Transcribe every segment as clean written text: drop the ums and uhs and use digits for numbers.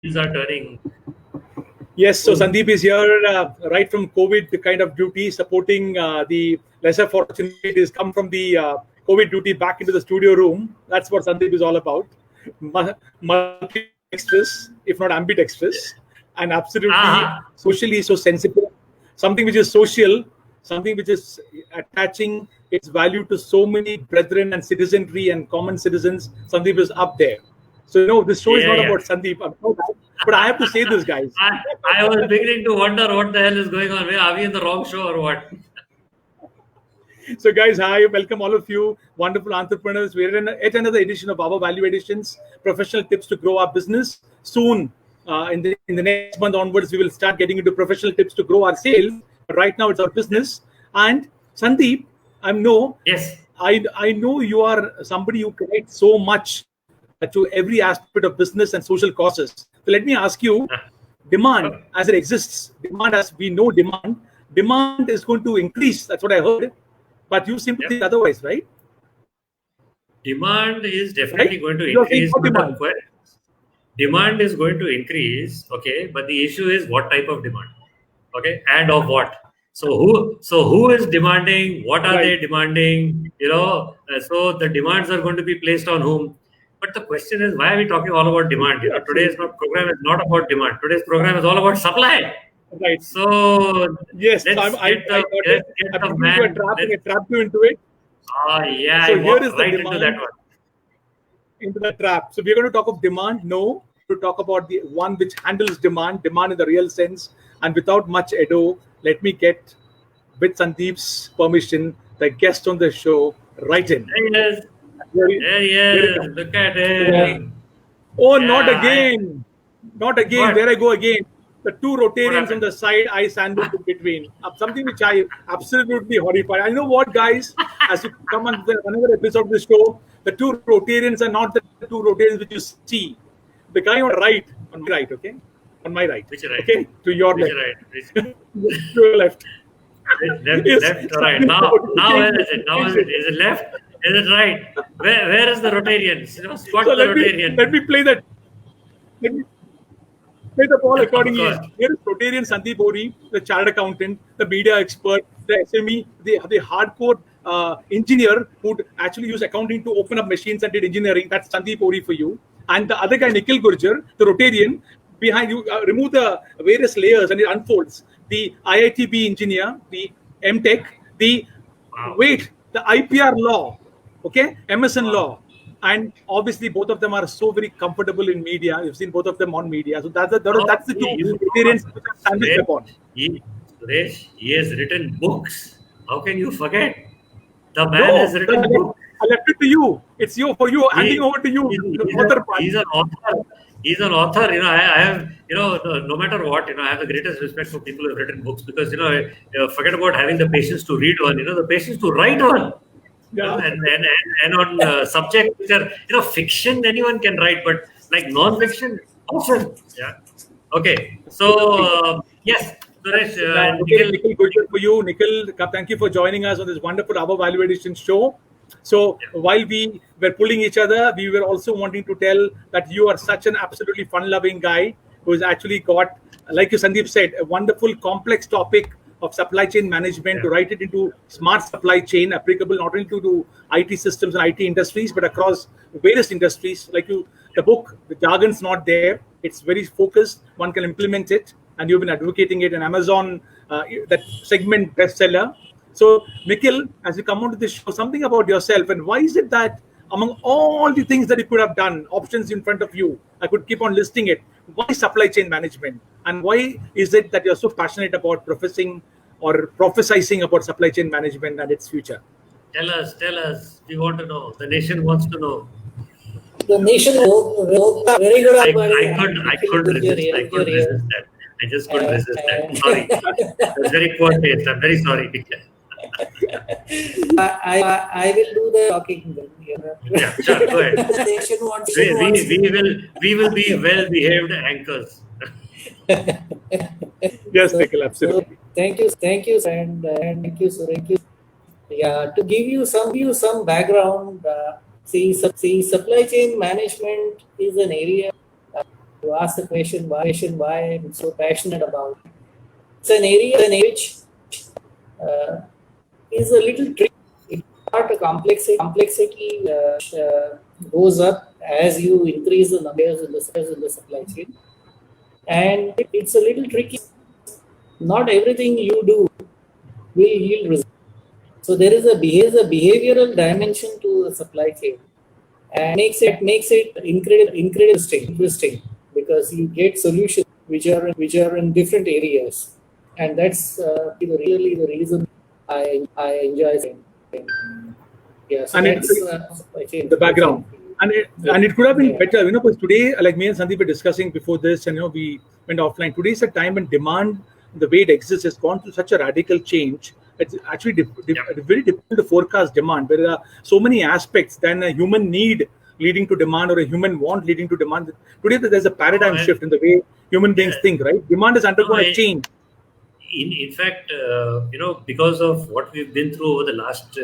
wheels are turning. Yes, so Sandeep is here right from COVID kind of duty, supporting the lesser fortunate come from the COVID duty back into the studio room. That's what Sandeep is all about. Multi-dexterous, if not ambidextrous, and absolutely socially so sensitive. Something which is social, something which is attaching its value to so many brethren and citizenry and common citizens. Sandeep is up there. So, this show is not about Sandeep. But I have to say this, guys. I was beginning to wonder what the hell is going on. Are we in the wrong show or what? So, guys, hi, welcome all of you, wonderful entrepreneurs. We're in yet another edition of our Value Additions, professional tips to grow our business. Soon, in the next month onwards, we will start getting into professional tips to grow our sales. But right now, it's our business. And Sandeep, I know you are somebody who connects so much to every aspect of business and social causes. So let me ask you, demand as it exists, demand as we know demand is going to increase. That's what I heard. But you seem to think otherwise, right? Demand is definitely going to increase. Demand is going to increase, okay, but the issue is what type of demand, okay, and of what. So who is demanding? What are they demanding? So the demands are going to be placed on whom. But the question is, why are we talking all about demand? Today's program is not about demand. Today's program is all about supply. Right. So yes, I trapped you into it. Oh yeah, so I here is right the demand, into that one. Into the trap. So we're going to talk of demand. No, to talk about the one which handles demand in the real sense. And without much ado, let me get, with Sandeep's permission, the guest on the show right in. There he is. Look at him. Oh, not again. Not again. There I go again. The two Rotarians on the side, I sandwiched in between. Something which I absolutely horrified. I know what, guys, as you come on another episode of the show, the two Rotarians are not the two Rotarians which you see. The guy on my right, okay? On my right. Which right? Okay? To your Which left. Right? To your left. Left or right? Now where is it? Now is it left? Is it right? Where is the Rotarians? Spot the Rotarian. Let me play that. Let me play the ball accordingly. Here is Rotarian Sandeep Ori, the chartered accountant, the media expert, the SME, the hardcore engineer who actually used accounting to open up machines and did engineering. That's Sandeep Ori for you. And the other guy, Nikhil Gurjar, the Rotarian, behind you, remove the various layers and it unfolds. The IITB engineer, the MTech, the IPR law, okay, MSN law. And obviously, both of them are so very comfortable in media. You've seen both of them on media. So that's the two experience which are sandwiched upon. Suresh, he has written books. How can you forget? The man has written books. I left it to you. It's for you. Handing over to you. He's an author. He's an author. I have, no matter what, I have the greatest respect for people who have written books because, forget about having the patience to read one, the patience to write one. Yeah. And on subjects which are, fiction, anyone can write, but like non-fiction, often. Yeah. Okay. So, yes. Suresh, Nikhil, good for you. Nikhil, thank you for joining us on this wonderful Our Value Addition show. So while we were pulling each other, we were also wanting to tell that you are such an absolutely fun-loving guy who has actually got, like you, Sandeep said, a wonderful complex topic of supply chain management to write it into smart supply chain, applicable not only to IT systems and IT industries, but across various industries. Like the book, the jargon's not there. It's very focused. One can implement it. And you've been advocating it in Amazon, that segment bestseller. So, Nikhil, as you come onto this show, something about yourself and why is it that among all the things that you could have done, options in front of you, I could keep on listing it, why supply chain management? And why is it that you're so passionate about professing or prophesizing about supply chain management and its future? Tell us. We want to know. The nation wants to know. The nation very good. I couldn't resist that. I just couldn't resist that. Sorry. That's very poor taste. I'm very sorry. I will do the talking then. Yeah, sure, go ahead. The nation wants we will be well-behaved anchors. Yes, Nikhil, absolutely. So, thank you, and thank you, Suresh. Yeah, to give you some background, see, supply chain management is an area You ask the question why I'm so passionate about it. It's an area which is a little tricky. It's not a complexity goes up as you increase the numbers in the supply chain, and it's a little tricky. Not everything you do will yield results. So there is a behavioral dimension to the supply chain, and makes it incredibly interesting because you get solutions which are in different areas, and that's really the reason I enjoy it. Yeah, so And that's supply chain. the background. And it could have been Yeah. better, because today, like me and Sandeep were discussing before this, and we went offline. Today's a time when demand, the way it exists, has gone through such a radical change. It's actually very difficult to forecast demand, where there are so many aspects than a human need leading to demand or a human want leading to demand. Today, there's a paradigm shift in the way human beings Yeah. think. Right, demand has undergone a change. In fact, because of what we've been through over the last,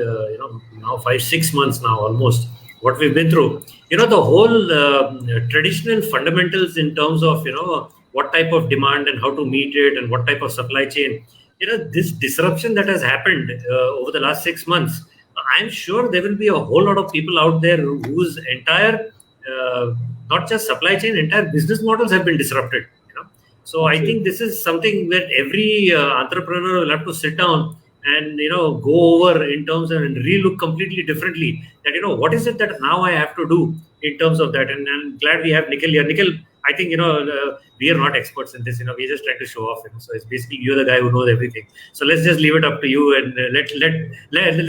now 5-6 months now almost, what we've been through, the whole traditional fundamentals in terms of, what type of demand and how to meet it and what type of supply chain, this disruption that has happened over the last 6 months, I'm sure there will be a whole lot of people out there whose entire, not just supply chain, entire business models have been disrupted. So I think this is something where every entrepreneur will have to sit down and go over in terms of and relook completely differently. That what is it that now I have to do in terms of that. And I'm glad we have Nikhil here. Nikhil, I think we are not experts in this. We're just trying to show off. So it's basically you're the guy who knows everything. So let's just leave it up to you and let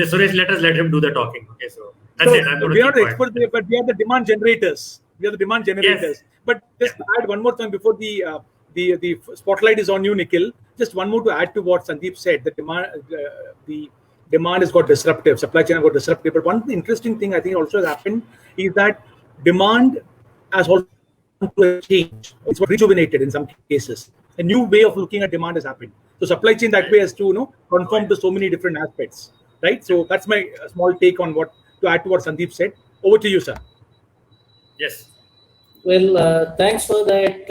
Suresh let him do the talking. Okay, so that's it. I'm going We to are keep the quiet. experts, but we are the demand generators. We are the demand generators. Yes. But just to add one more thing before the spotlight is on you, Nikhil. Just one more to add to what Sandeep said. The demand has got disruptive. Supply chain has got disruptive. But one interesting thing I think also has happened is that demand has also gone through a change. It's rejuvenated in some cases. A new way of looking at demand has happened. So supply chain that way has to conform to so many different aspects. Right. So that's my small take on what to add to what Sandeep said. Over to you, sir. Yes. Well, thanks for that.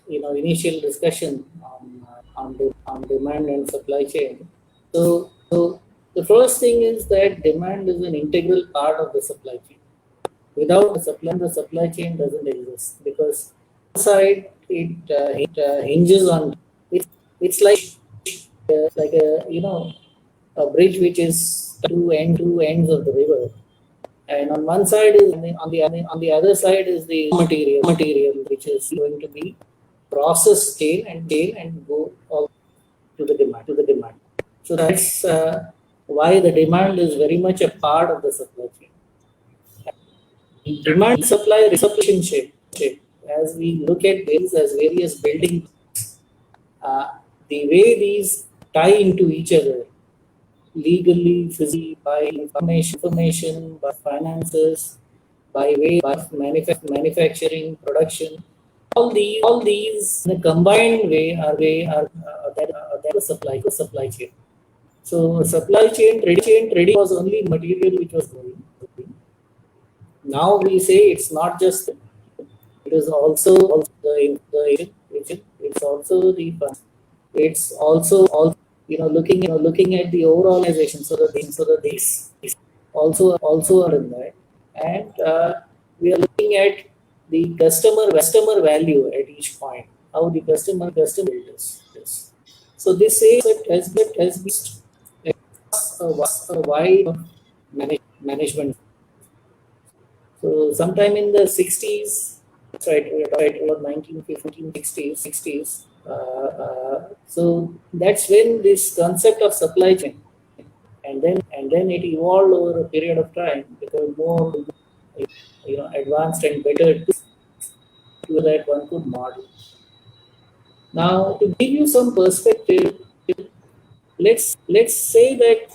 Initial discussion on demand and supply chain. So the first thing is that demand is an integral part of the supply chain. Without the supply chain doesn't exist, because side it hinges on it. It's like a bridge which is two ends of the river, and on one side is on the other side is the material which is going to be processed scale and go all to the demand. So that's why the demand is very much a part of the supply chain. Demand supply relationship, as we look at these as various building, the way these tie into each other legally, physically, by information, by finances, by way of manufacturing, production. All these in a combined way are that the supply chain. So supply chain trading was only material which was going. Now we say it's not just, it is also the it's also the fund. It's also looking at the overall organization, so that these also are in that, and we are looking at the customer value at each point, how the customer is. So this says that has been a wide management. So sometime in the 60s, right about 1960s. So that's when this concept of supply chain, and then it evolved over a period of time, became more advanced and better to that one could model. Now, to give you some perspective, let's say that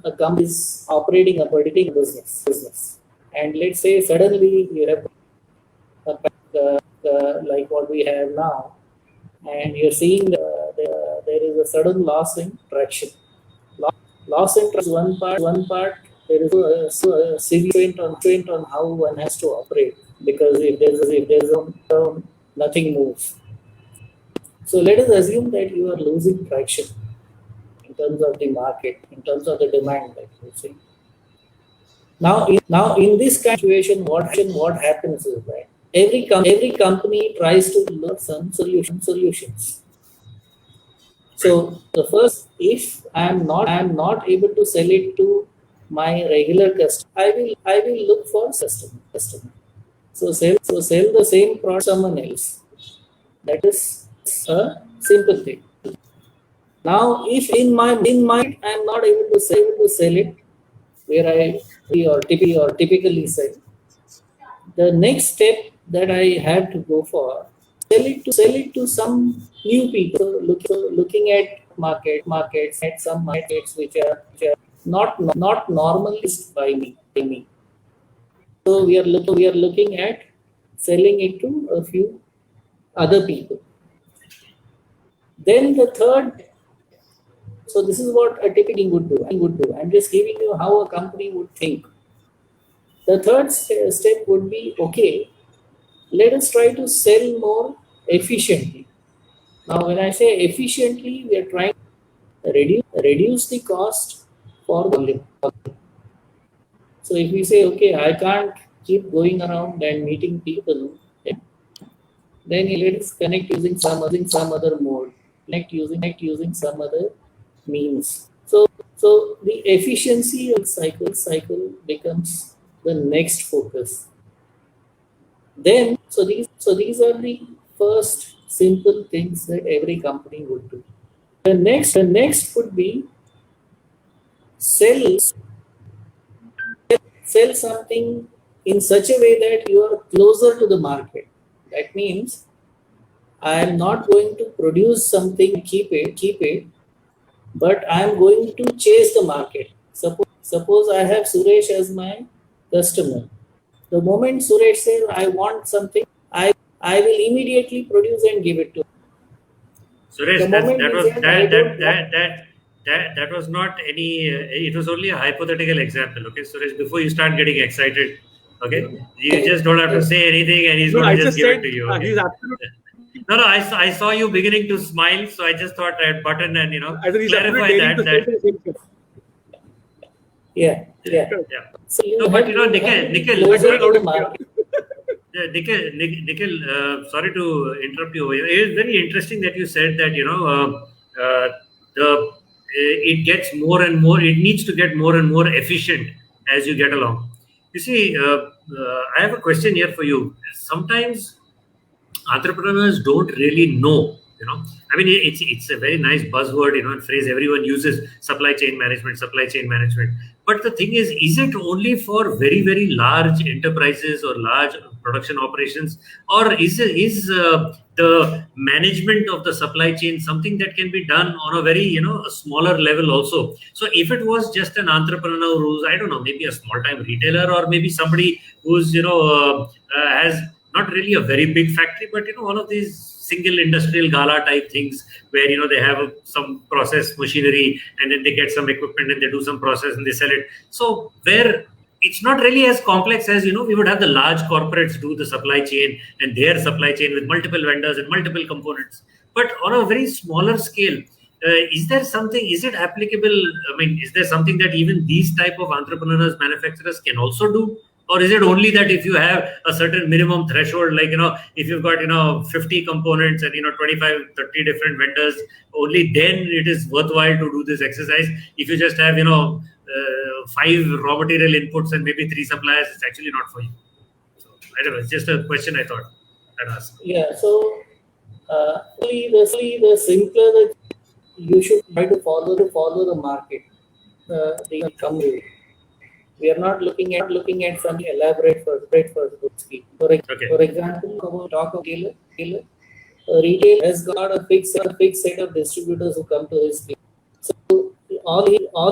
a company is operating a particular business, and let's say suddenly you have like what we have now, and you're seeing there is a sudden loss in traction. Loss in traction is one part. There is a severe constraint on how one has to operate. because if there's nothing moves. So let us assume that you are losing traction in terms of the market, in terms of the demand, like you say. Now in this kind of situation, what happens is that every company tries to look some solutions. So the first, if I'm not able to sell it to my regular customer, I will look for customer. So sell the same product to someone else. That is a simple thing. Now, if in my mind I'm not able to sell it where I typically sell, the next step that I have to go for sell it to some new people. So looking at markets at some markets which are not normally used by me. So we are looking at selling it to a few other people. Then the third, so this is what a typical would do. I'm just giving you how a company would think. The third step would be, okay, let us try to sell more efficiently. Now, when I say efficiently, we are trying to reduce the cost for the volume. So if we say, okay, I can't keep going around and meeting people, then let us connect using some other mode, connect using some other means. So the efficiency of cycle becomes the next focus. Then these are the first simple things that every company would do. The next would be sell sell something in such a way that you are closer to the market. That means I am not going to produce something, keep it, but I am going to chase the market. Suppose I have Suresh as my customer. The moment Suresh says I want something, I will immediately produce and give it to him. Suresh, The that's, moment that he was says I that don't that want, that that that was not any. It was only a hypothetical example. Okay, Suresh. Before you start getting excited, okay, you just don't have to say anything, and he's No, going to I just just give it said to you. Okay. he's absolutely. No, no. I saw you beginning to smile, so I just thought I'd button and I said he's absolutely clarify daring to say the same thing. yeah. Correct. yeah. So No, but have to be Nikhil, I got closer it to loud the and clear. market. Nikhil, sorry to interrupt you over here. It is very interesting that you said that the it gets more and more. It needs to get more and more efficient as you get along. You see, I have a question here for you. Sometimes entrepreneurs don't really know. I mean, it's a very nice buzzword, and phrase everyone uses: supply chain management. But the thing is it only for very very large enterprises or large production operations, or is the management of the supply chain something that can be done on a very a smaller level also? So if it was just an entrepreneur who's, I don't know, maybe a small time retailer, or maybe somebody who's has not really a very big factory, but one of these single industrial gala type things where they have some process machinery, and then they get some equipment and they do some process and they sell it. So where it's not really as complex as we would have the large corporates do the supply chain and their supply chain with multiple vendors and multiple components. But on a very smaller scale, is there something? Is it applicable? I mean, is there something that even these type of entrepreneurs, manufacturers can also do? Or is it only that if you have a certain minimum threshold, like if you've got 50 components and 25, 30 different vendors, only then it is worthwhile to do this exercise? If you just have 5 raw material inputs and maybe 3 suppliers, it's actually not for you. So I don't know. It's just a question I thought I'd ask. Yeah. So the simpler the you should try to follow the market. The company. We are not looking at something elaborate for those people. Okay. For example, about talk of retailer. Retail has got a fixed set of distributors who come to his place. So all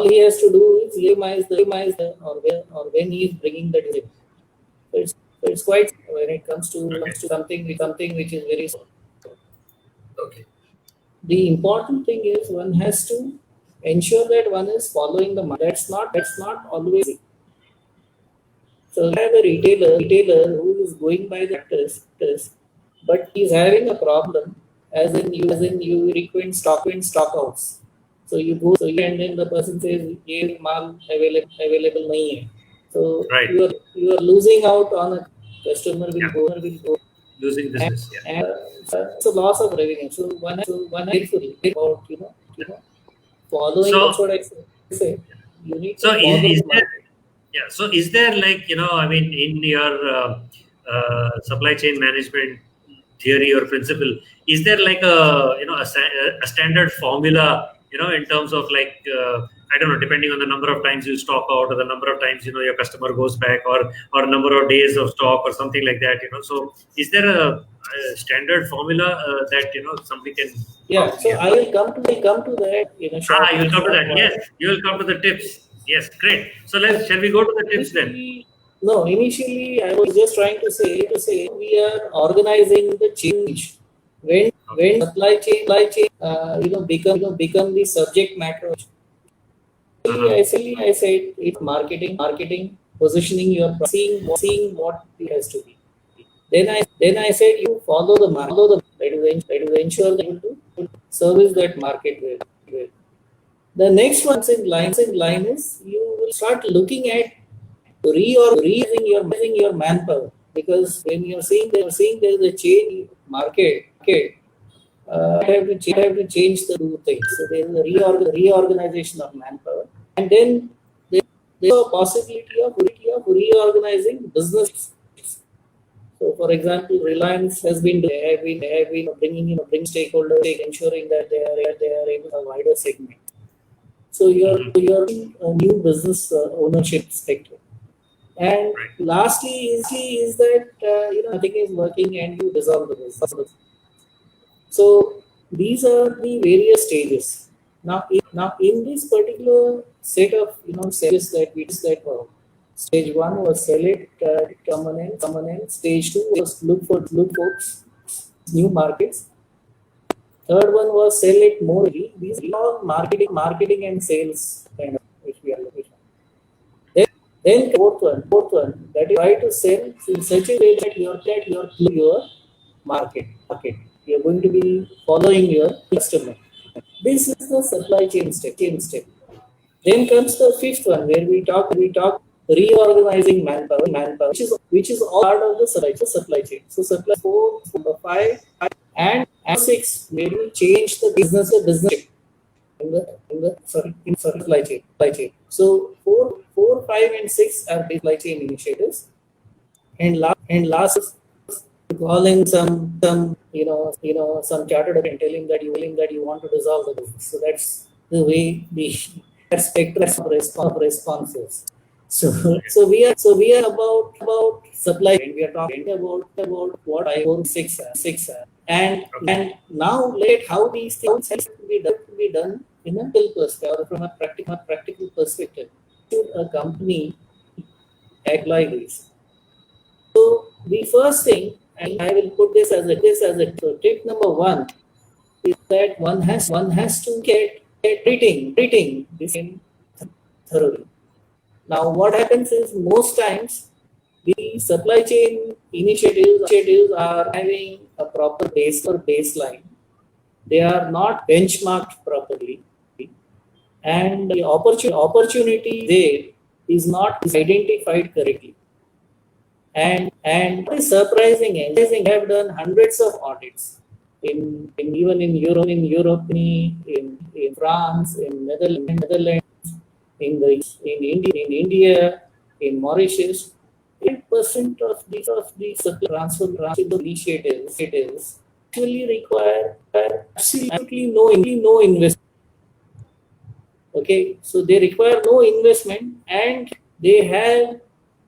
he has to do is minimize the or when he is bringing the distributor. So it's quite when it comes to Okay. something which is very small. Okay. The important thing is one has to ensure that one is following the market. That's not always easy. So you have a retailer who is going by the practice, but he's having a problem, as in you frequent stockouts. So you go, and then the person says, "ये माल available नहीं है." So Right. you are losing out on a customer will go Losing business. Yeah. and it's a loss of revenue. So one carefully about following. So- That's what I say. You need So to follow is the there, market. yeah. So is there, like, I mean, in your supply chain management theory or principle, is there like a standard formula, in terms of, like, I don't know, depending on the number of times you stock out, or the number of times your customer goes back, or number of days of stock, or something like that. So is there a standard formula that somebody can? Yeah, so I will come to that in a short. You will come to that. while. Yes, you will come to the tips. Yes, great. So shall we go to the tips then? Initially I was just trying to say we are organizing the change when supply chain become the subject matter. I said it's marketing, positioning your seeing what it has to be. Then I said you follow the market. That is ensure that you will service that market well. The next one in line is you will start looking at reorganizing your manpower, because when you're seeing there is a change in market, have to change the two things. So there is a reorganization of manpower, and then there's a possibility of reorganizing business. So, for example, Reliance has been bringing stakeholders, ensuring that they are able to a wider segment. So you're in a new business ownership spectrum. And lastly is that nothing is working and you dissolve the business. So these are the various stages. Now in this particular set of stages that we that were, stage one was sell it, permanent. Stage two was look for new markets. Third one was sell it more. These are all marketing and sales kind of which we are looking at. Then fourth one that is try to sell in such a way that your market. You are going to be following your customer. This is the supply chain step. Then comes the fifth one where we talk reorganizing manpower, which is all part of the supply chain. So supply 4, 5, and 6 where we change the business in the supply chain. So 4, 5, and 6 are supply chain initiatives, and last is calling some some chartered and tell him that you want to dissolve the business. So that's the way the spectrum of responses. So we are about supply chain. We are talking about what I 6 are. And now let how these things have to be done in a perspective, or from a practical perspective. Should a company act like this? So the first thing, and I will put this as a so tip number 1 is that one has to get treating this in thoroughly. Now what happens is most times the supply chain initiatives are having a proper baseline. They are not benchmarked properly, and the opportunity there is not identified correctly. And what is surprising is I have done hundreds of audits even in Europe, in France, in Netherlands, in India, in Mauritius. 8% of these supply transfer initiatives actually require absolutely no investment. Okay, so they require no investment, and they have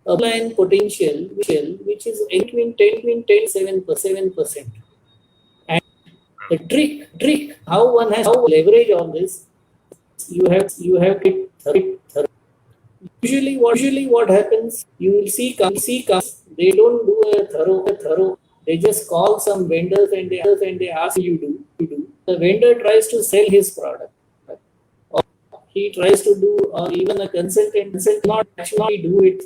a line potential which is between 7%. And the trick how one has to leverage on this, you have to usually what happens, you will see they don't do a thorough, they just call some vendors and they ask you do. The vendor tries to sell his product, he tries to do, or even a consultant not actually do it.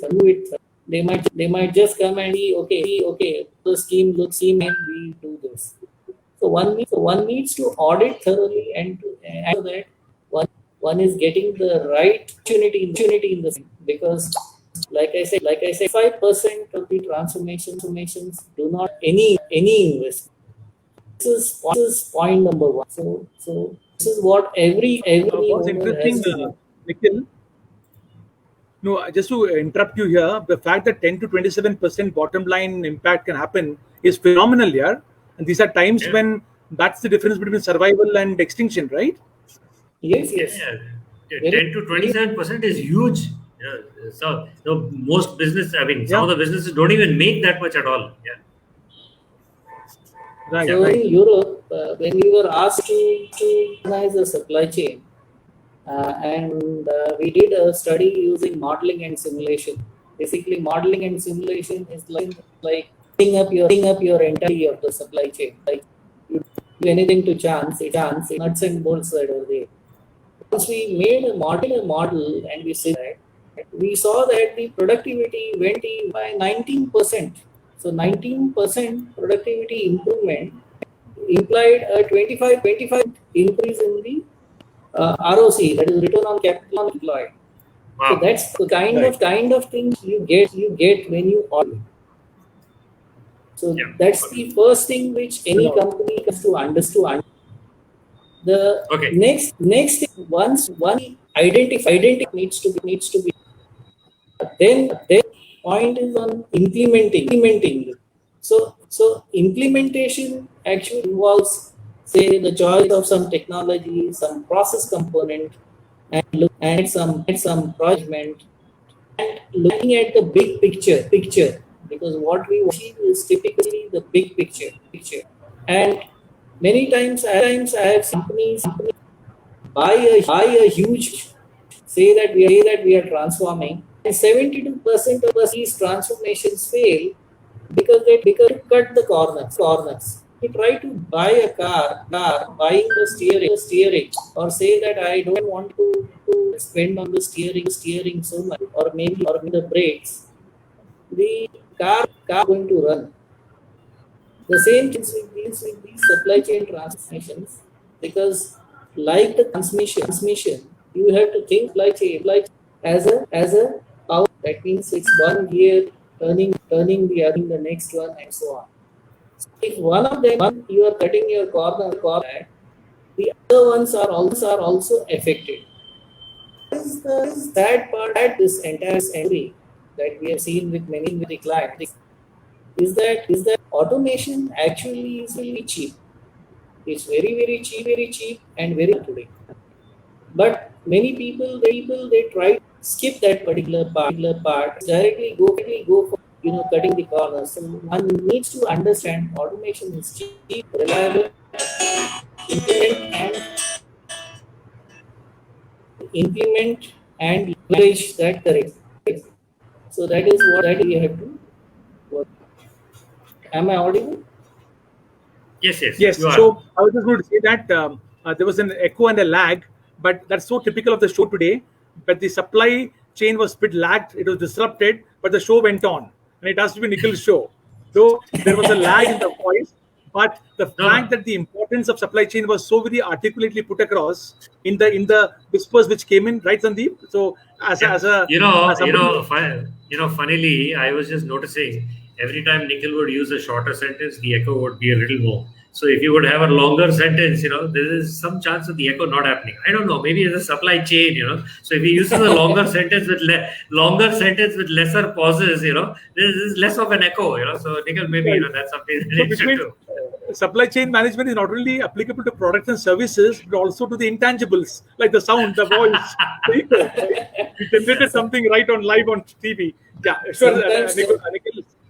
they might just come and see, okay, the scheme looks and we do this. So one needs to audit thoroughly and so that one is getting the right opportunity in the scheme. Because like I said, 5% of the transformations do not any investment. This is point number one. So this is what every What's owner has interesting, to do. Nikhil, no, just to interrupt you here, the fact that 10 to 27% bottom line impact can happen is phenomenal here. And these are times Yeah. when that's the difference between survival and extinction, right? Yes, Yeah, yes. yeah. 10 to 27% is huge. Yeah. So most business, I mean, some Yeah, of the businesses don't even make that much at all. Yeah. right, Yeah. So right. in Europe, when we were asked to organize the supply chain, and we did a study using modeling and simulation. Basically, modeling and simulation is like setting up your entire of the supply chain. Like you do anything to chance, nuts and bolts that are there. Once we made a model and we said that, we saw that the productivity went by 19%. So 19% productivity improvement implied a 25 increase in the ROC, that is return on capital employed. So Wow. that's the Right. kind of thing you get when you audit. So Yeah. that's Okay. the first thing which any No, company has to understand. The Okay. next thing, once one identify needs to be, then point is on implementing. So implementation actually involves, say, the choice of some technology, some process component, and look at some project and looking at the big picture, because what we achieve is typically the big picture. And many times I have seen companies buy a huge, say that we are transforming, and 72% of these transformations fail because they cut the corners. You try to buy a car, buying the steering, or say that I don't want to spend on the steering so much, or maybe the brakes. The car going to run. The same things with these supply chain transformations, because like the transmission, you have to think as a power. That means it's one gear turning the other, the next one, and so on. If one of them you are cutting your corner, the other ones are also affected. This is the sad part at this entire story that we have seen with many with the clients, is that automation actually is really cheap. It's very cheap and very today. But many people they try to skip that particular part, directly go for cutting the corners. So one needs to understand automation is cheap, reliable, implement and implement and leverage that correct. So that is what that we have to work. Am I audible? Yes, yes, you yes. are. So I was just going to say that there was an echo and a lag, but that's so typical of the show today. But the supply chain was a bit lagged, it was disrupted, but the show went on. And it has to be Nikhil's show. Though there was a lag in the voice, but the No, fact no. that the importance of supply chain was so very articulately put across in the whispers which came in, right, Sandeep? So Yeah, as somebody who, funnily, I was just noticing every time Nikhil would use a shorter sentence, the echo would be a little more. So if you would have a longer sentence, there is some chance of the echo not happening. I don't know. Maybe it's a supply chain, So if he uses a longer sentence with lesser pauses, there is less of an echo. So Nikhil, maybe right. that's something that So, you which should means do. supply chain management is not only applicable to products and services, but also to the intangibles like the sound, the voice, the echo. Right? We generated something right on live on TV. Yeah, sure, Sometimes Nikhil.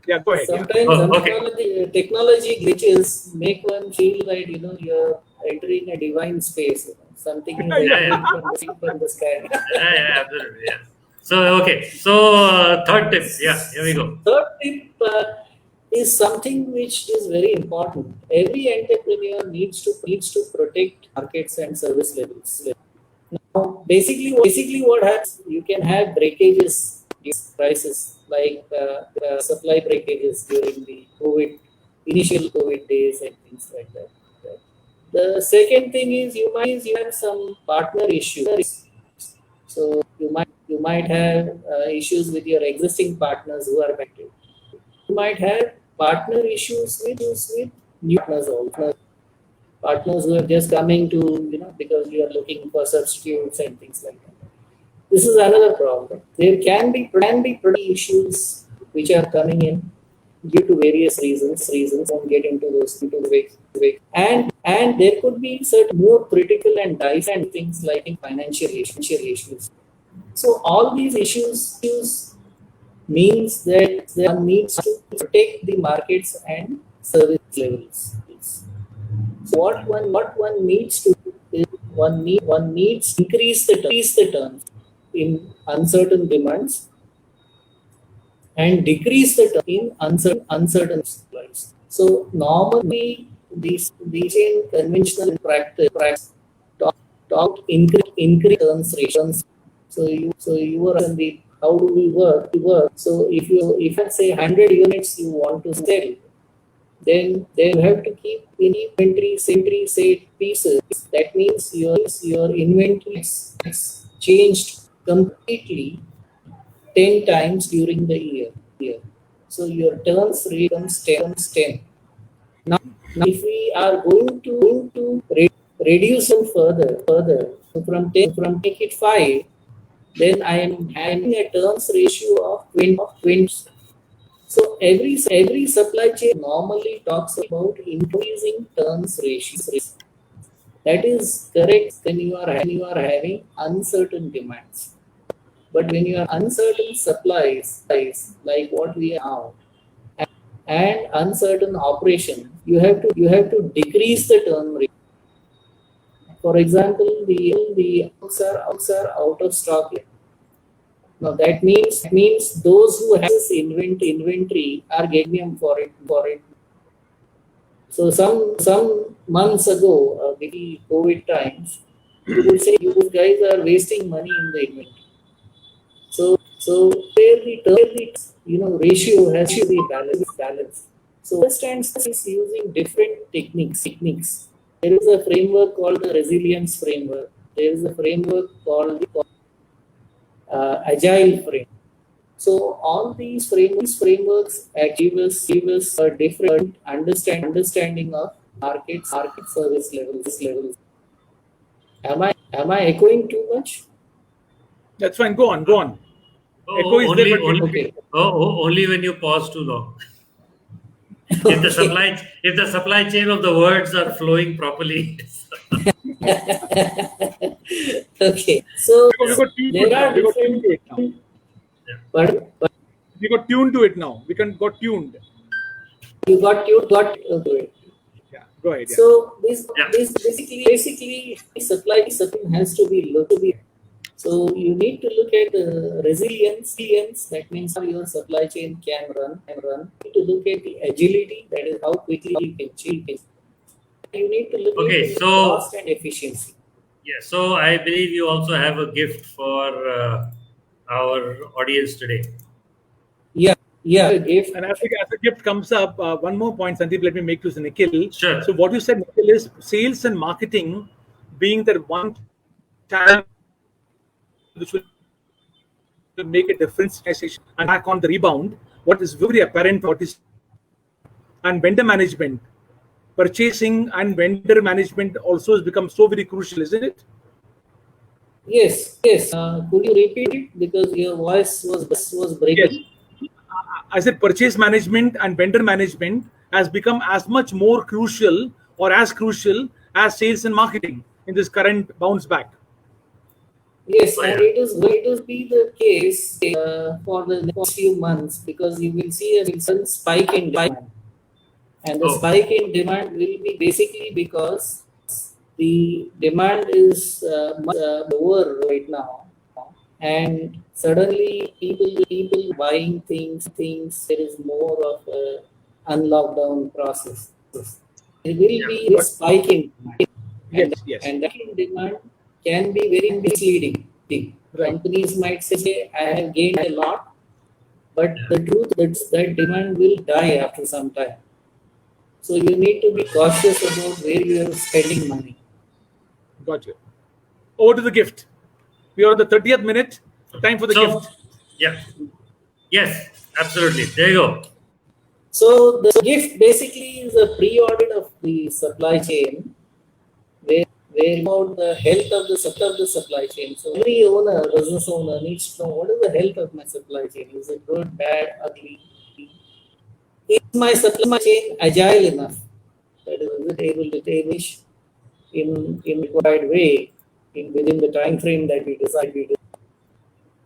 Yeah, go ahead. Yeah. sometimes Oh, okay. technology glitches make one feel that you're entering a divine space. Something is Yeah, Yeah, appearing yeah. from the sky. Yeah, yeah, absolutely. Yeah. So, okay. So, third tip. Yeah, here we go. Third tip is something which is very important. Every entrepreneur needs to protect markets and service levels. Now, basically what happens, you can have breakages crisis like supply breakages during the initial COVID days and things like that. The second thing is you have some partner issues. So you might have issues with your existing partners who are affected. You might have partner issues with new partners also. Partners who are just coming to, because you are looking for substitutes and things like that. This is another problem. There can be pretty issues which are coming in due to various reasons. Won't get into those way. And there could be certain more critical and dicey things like financial issues. So all these issues means that one needs to protect the markets and service levels. So what one needs to do is one needs to increase the terms in uncertain demands and decrease the term in uncertain supplies. So normally these in conventional practice talk increase turns ratios. So you are in the how do we work? So if you say 100 units you want to sell, then you have to keep inventory say pieces. That means your inventory is changed completely 10 times during the year. So your turns rate becomes 10. Now if we are going to reduce them further, so from 10 make it 5, then I am having a turns ratio of 20. So every supply chain normally talks about increasing turns ratio. That is correct when you are having uncertain demands. But when you are uncertain supplies, like what we are now, and uncertain operation, you have to decrease the turn rate. For example, the oaks are out of stock. Now that means those who have this inventory are getting for it. So some months ago, the COVID times, you would say you guys are wasting money in the inventory. So where the ratio has to be balanced. So understands is using different techniques. There is a framework called the resilience framework. There is a framework called the agile framework. So all these frameworks give us a different understanding of market service levels. Am I echoing too much? That's fine. Go on. Echo is there, but Okay. Only when you pause too long. If the supply chain of the words are flowing properly. Okay. So we got tuned to there it now. are different. But We got tuned to it now. We got tuned. you got to it. Yeah. Go ahead. Yeah. So this Yeah. basically supply has to be looked. So you need to look at the resilience. That means how your supply chain can run. You need to look at the agility. That is how quickly you can change. You need to look at the cost and efficiency. Yeah. So I believe you also have a gift for our audience today. Yeah. A gift. And as the gift comes up, one more point, Sandeep, let me make to Nikhil. Sure. So what you said, Nikhil, is sales and marketing being that one channel which will make a difference and back on the rebound. What is very apparent, what is and vendor management, purchasing and vendor management also has become so very crucial, isn't it? Yes. Could you repeat it because your voice was breaking? Yes. I said purchase management and vendor management has become as much more crucial or as crucial as sales and marketing in this current bounce back. Yes, and it is going to be the case for the next few months because you will see a sudden spike in demand. And the spike in demand will be basically because the demand is much lower right now. And suddenly people buying things, there is more of a unlockdown process. There will be a spike in demand. Yes. And that in demand can be very misleading. Right. Companies might say, I have gained a lot, But the truth is that demand will die after some time. So you need to be cautious about where you are spending money. Got you. Over to the gift. We are on the 30th minute. Time for the gift. Yeah. Yes, absolutely. There you go. So the gift basically is a pre-audit of the supply chain, where about the health of the supply chain. So every owner, business owner, needs to know what is the health of my supply chain. Is it good, bad, ugly? Is my supply chain agile enough? That is it able to vanish in required way within the time frame that we decide we do?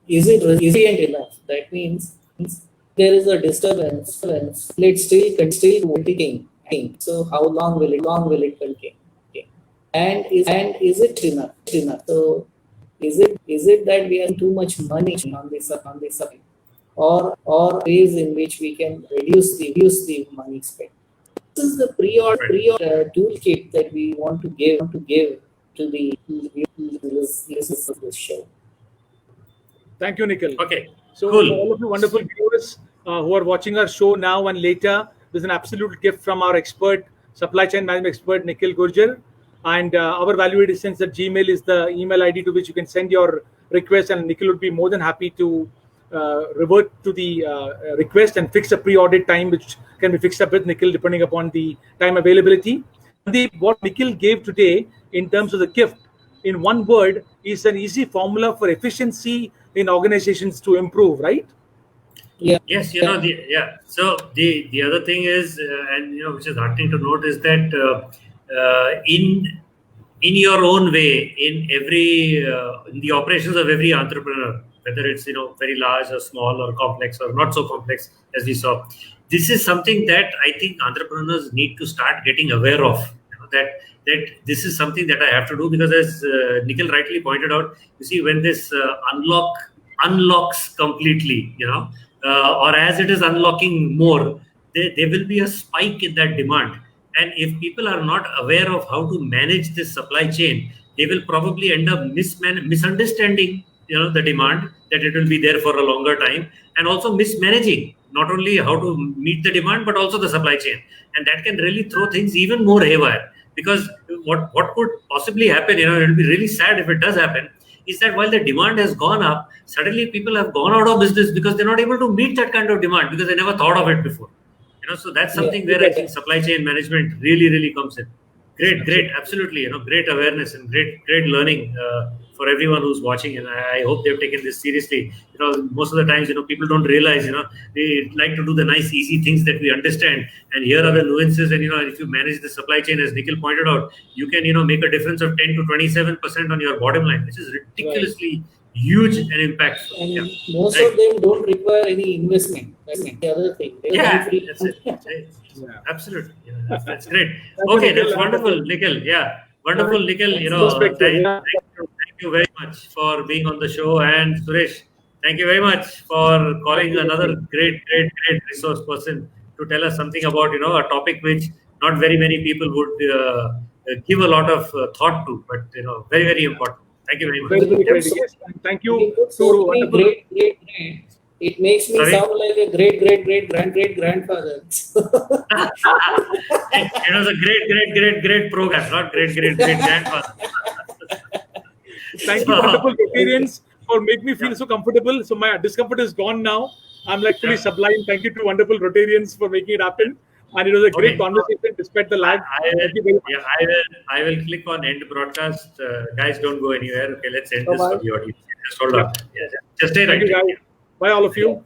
Is it resilient enough? That means there is a disturbance. Let's still continue. So how long will it continue? And is it enough? So is it that we are too much money on this side, or ways in which we can reduce the money spent? This is the pre-order toolkit that we want to give to the listeners of this show. Thank you, Nikhil. Okay. So, Cool. for all of you wonderful viewers who are watching our show now and later, there's an absolute gift from our expert, supply chain management expert, Nikhil Gurjar. And our ValueAdditions at Gmail is the email ID to which you can send your request, and Nikhil would be more than happy to revert to the request and fix a pre-audit time, which can be fixed up with Nikhil depending upon the time availability. What Nikhil gave today in terms of the gift, in one word, is an easy formula for efficiency in organizations to improve, right? Yeah. Yes, So the other thing is, and which is heartening to note, is that in your own way, in the operations of every entrepreneur, whether it's very large or small or complex or not so complex as we saw, this is something that I think entrepreneurs need to start getting aware of. That this is something that I have to do, because as Nikhil rightly pointed out, you see, when this unlocks completely, or as it is unlocking more, there will be a spike in that demand. And if people are not aware of how to manage this supply chain, they will probably end up misunderstanding the demand, that it will be there for a longer time, and also mismanaging not only how to meet the demand but also the supply chain. And that can really throw things even more haywire, because what could possibly happen, it will be really sad if it does happen, is that while the demand has gone up, suddenly people have gone out of business because they're not able to meet that kind of demand, because they never thought of it before. So that's something where I think supply chain management really comes in. Great, absolutely. Great awareness and great learning for everyone who's watching, and I hope they've taken this seriously. Most of the times, people don't realize, they like to do the nice, easy things that we understand, and here are the nuances. And if you manage the supply chain, as Nikhil pointed out, you can make a difference of 10 to 27% on your bottom line, which is ridiculously huge and impactful. And most of them don't require any investment. That's the other thing. That's it. Absolutely. That's great. Okay, that's wonderful, Nikhil. Yeah, wonderful, Nikhil. Thank you very much for being on the show. And Suresh, thank you very much for calling another great resource person to tell us something about a topic which not very many people would give a lot of thought to, but very important. Thank you very much. Very great. Yes. Thank you. Great. It makes me sound like a great grandfather. It was a great program, not great grandfather. Thank you, wonderful Rotarians, for making me feel so comfortable. So my discomfort is gone now. I'm like fully sublime. Thank you to wonderful Rotarians for making it happen. And it was a great conversation despite the lag. I will click on end broadcast. Guys, don't go anywhere. Okay, let's end this for the audience. Just hold on. Just stay right here. Bye, all of you.